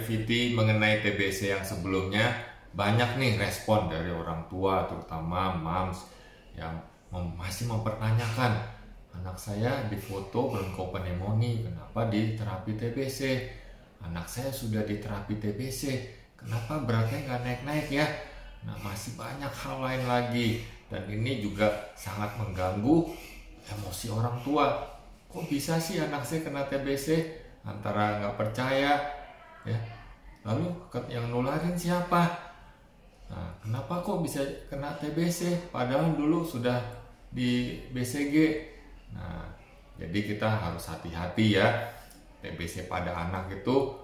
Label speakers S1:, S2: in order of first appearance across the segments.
S1: VT mengenai TBC yang sebelumnya, banyak nih respon dari orang tua, terutama moms yang masih mempertanyakan, anak saya difoto bronkopneumonia, kenapa di terapi TBC? Anak saya sudah di terapi TBC, kenapa beratnya nggak naik-naik ya? Nah, masih banyak hal lain lagi, dan ini juga sangat mengganggu emosi orang tua. Kok bisa sih anak saya kena TBC? Antara nggak percaya, ya, lalu yang nularin siapa? Nah, kenapa kok bisa kena TBC padahal dulu sudah di BCG? Nah, jadi kita harus hati-hati ya. TBC pada anak itu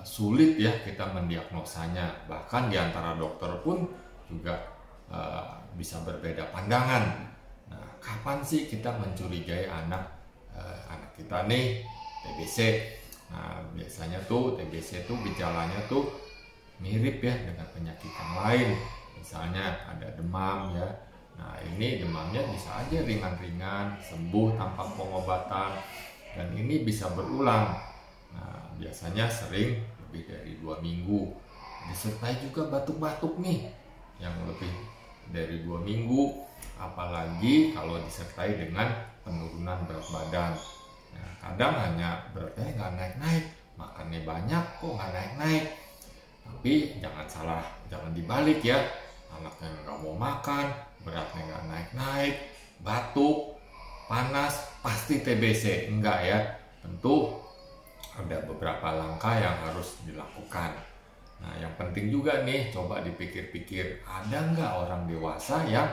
S1: sulit ya kita mendiagnosanya, bahkan di antara dokter pun juga bisa berbeda pandangan. Nah, kapan sih kita mencurigai anak kita nih TBC? Nah, biasanya tuh TBC tuh gejalanya tuh mirip ya dengan penyakit yang lain. Misalnya ada demam ya. Nah, ini demamnya bisa aja ringan-ringan, sembuh tanpa pengobatan, dan ini bisa berulang. Nah, biasanya sering lebih dari 2 minggu. Disertai juga batuk-batuk nih yang lebih dari 2 minggu, apalagi kalau disertai dengan penurunan berat badan. Nah, kadang hanya beratnya nggak naik-naik, makannya banyak kok nggak naik-naik. Tapi jangan dibalik ya. Anaknya nggak mau makan, beratnya nggak naik-naik, batuk, panas, pasti TBC. Enggak ya, tentu ada beberapa langkah yang harus dilakukan. Nah, yang penting juga nih, coba dipikir-pikir, ada nggak orang dewasa yang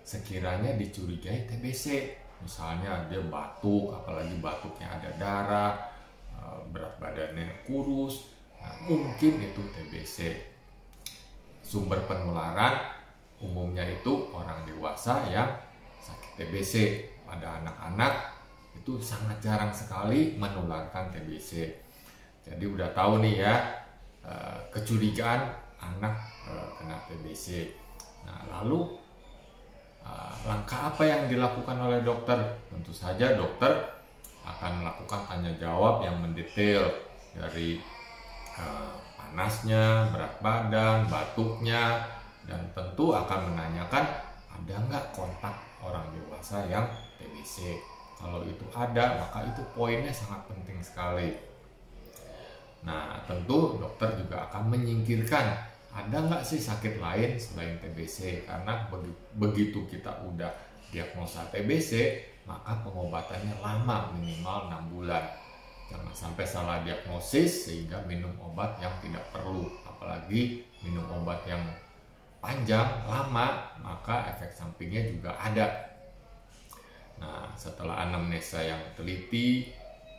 S1: sekiranya dicurigai TBC? Misalnya dia batuk, apalagi batuknya ada darah, berat badannya kurus, nah, mungkin itu TBC. Sumber penularan umumnya itu orang dewasa yang sakit TBC. Pada anak-anak itu sangat jarang sekali menularkan TBC. Jadi udah tahu nih ya, kecurigaan anak kena TBC. Nah, lalu langkah apa yang dilakukan oleh dokter? Tentu saja dokter akan melakukan tanya jawab yang mendetail dari panasnya, berat badan, batuknya, dan tentu akan menanyakan ada nggak kontak orang dewasa yang TBC. Kalau itu ada, maka itu poinnya sangat penting sekali. Nah, tentu dokter juga akan menyingkirkan ada nggak sih sakit lain selain TBC, karena begitu kita udah diagnosa TBC, maka pengobatannya lama, minimal 6 bulan. Jangan sampai salah diagnosis sehingga minum obat yang tidak perlu, apalagi minum obat yang panjang, lama, maka efek sampingnya juga ada. Nah, setelah anamnesa yang teliti,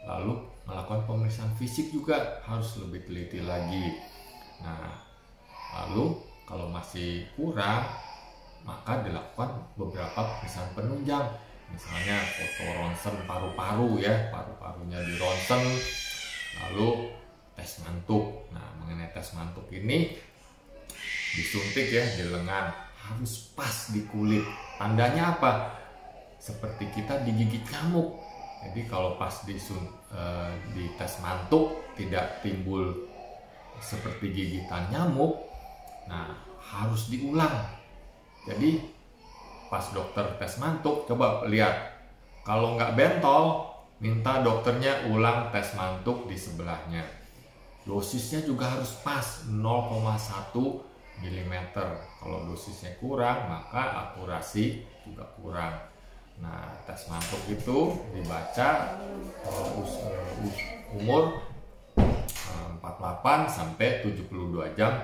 S1: lalu melakukan pemeriksaan fisik juga harus lebih teliti lagi. Nah, lalu kalau masih kurang, maka dilakukan beberapa pemeriksaan penunjang. Misalnya foto ronsen paru-paru ya, paru-parunya di ronsen, lalu tes mantuk. Nah, mengenai tes mantuk ini disuntik ya di lengan, harus pas di kulit. Tandanya apa? Seperti kita digigit nyamuk. Jadi kalau pas di tes mantuk tidak timbul seperti gigitan nyamuk, nah harus diulang. Jadi pas dokter tes mantuk, coba lihat, kalau nggak bentol, minta dokternya ulang tes mantuk di sebelahnya. Dosisnya juga harus pas, 0,1 mm. Kalau dosisnya kurang, maka akurasi juga kurang. Nah, tes mantuk itu dibaca umur 48 sampai 72 jam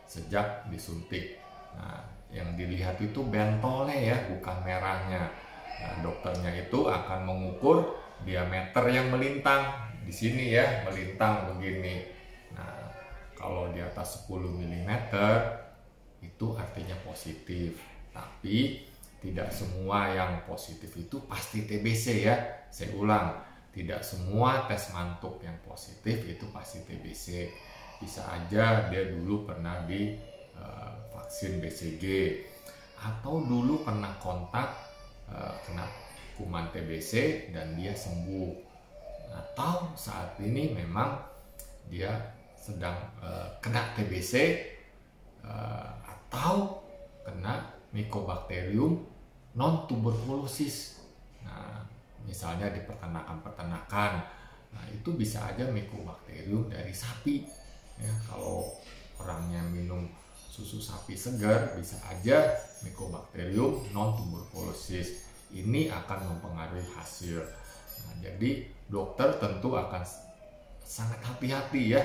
S1: sejak disuntik. Nah, yang dilihat itu bentolnya ya, bukan merahnya. Nah, dokternya itu akan mengukur diameter yang melintang di sini ya, melintang begini. Nah, kalau di atas 10 mm itu artinya positif. Tapi tidak semua yang positif itu pasti TBC ya. Saya ulang, tidak semua tes mantuk yang positif itu pasti TBC. Bisa aja dia dulu pernah di vaksin BCG, atau dulu pernah kontak kena kuman TBC dan dia sembuh, atau saat ini memang dia sedang kena TBC atau kena Mycobacterium non-tuberculosis. Nah, misalnya di peternakan, nah itu bisa aja Mycobacterium dari sapi. Ya, kalau orangnya minum susu sapi segar, bisa aja Mycobacterium non-tuberculosis. Ini akan mempengaruhi hasil. Nah, jadi dokter tentu akan sangat hati-hati ya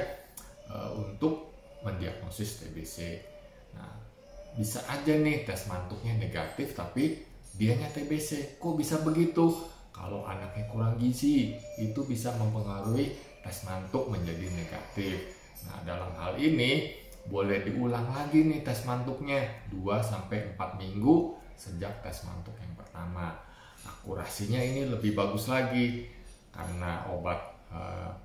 S1: untuk mendiagnosis TBC. Nah, bisa aja nih tes mantuknya negatif tapi dianya TBC. Kok bisa begitu? Kalau anaknya kurang gizi, itu bisa mempengaruhi tes mantuk menjadi negatif. Nah, dalam hal ini boleh diulang lagi nih tes mantuknya 2-4 minggu sejak tes mantuk yang pertama. Akurasinya ini lebih bagus lagi karena obat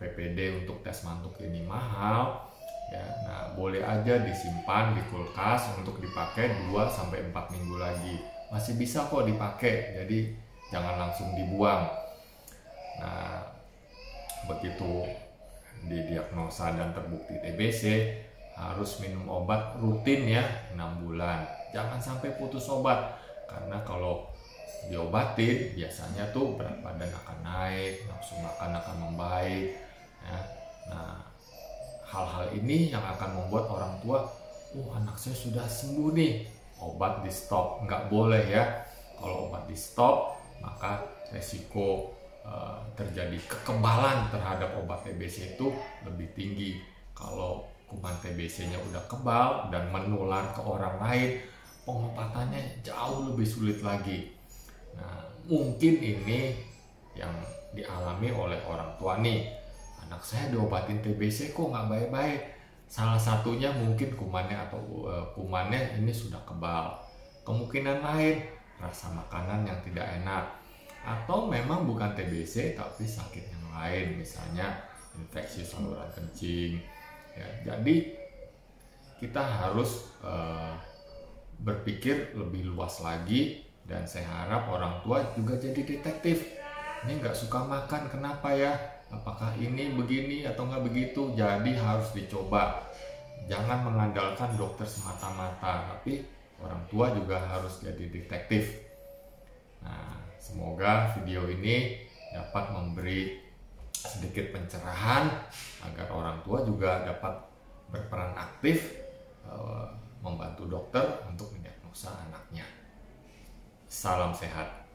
S1: PPD untuk tes mantuk ini mahal. Ya, nah boleh aja disimpan di kulkas untuk dipakai 2-4 minggu lagi. Masih bisa kok dipakai, jadi jangan langsung dibuang. Nah, begitu didiagnosa dan terbukti TBC, harus minum obat rutin ya 6 bulan. Jangan sampai putus obat, karena kalau diobatin biasanya tuh berat badan akan naik, nafsu makan akan membaik ya. Nah, hal-hal ini yang akan membuat orang tua, anak saya sudah sembuh nih, obat di stop. Nggak boleh ya. Kalau obat di stop, maka resiko terjadi kekebalan terhadap obat TBC itu lebih tinggi. Kalau kuman TBC-nya udah kebal dan menular ke orang lain, pengobatannya jauh lebih sulit lagi. Nah, mungkin ini yang dialami oleh orang tua nih. Anak saya diobatin TBC kok nggak baik-baik. Salah satunya mungkin kumannya atau kumannya ini sudah kebal. Kemungkinan lain rasa makanan yang tidak enak. Atau memang bukan TBC tapi sakit yang lain, misalnya infeksi saluran kencing. Ya, jadi kita harus berpikir lebih luas lagi, dan saya harap orang tua juga jadi detektif. Ini nggak suka makan, kenapa ya? Apakah ini begini atau nggak begitu? Jadi harus dicoba. Jangan mengandalkan dokter semata-mata, tapi orang tua juga harus jadi detektif. Nah, semoga video ini dapat memberi sedikit pencerahan agar orang tua juga dapat berperan aktif membantu dokter untuk mendiagnosa anaknya. Salam sehat.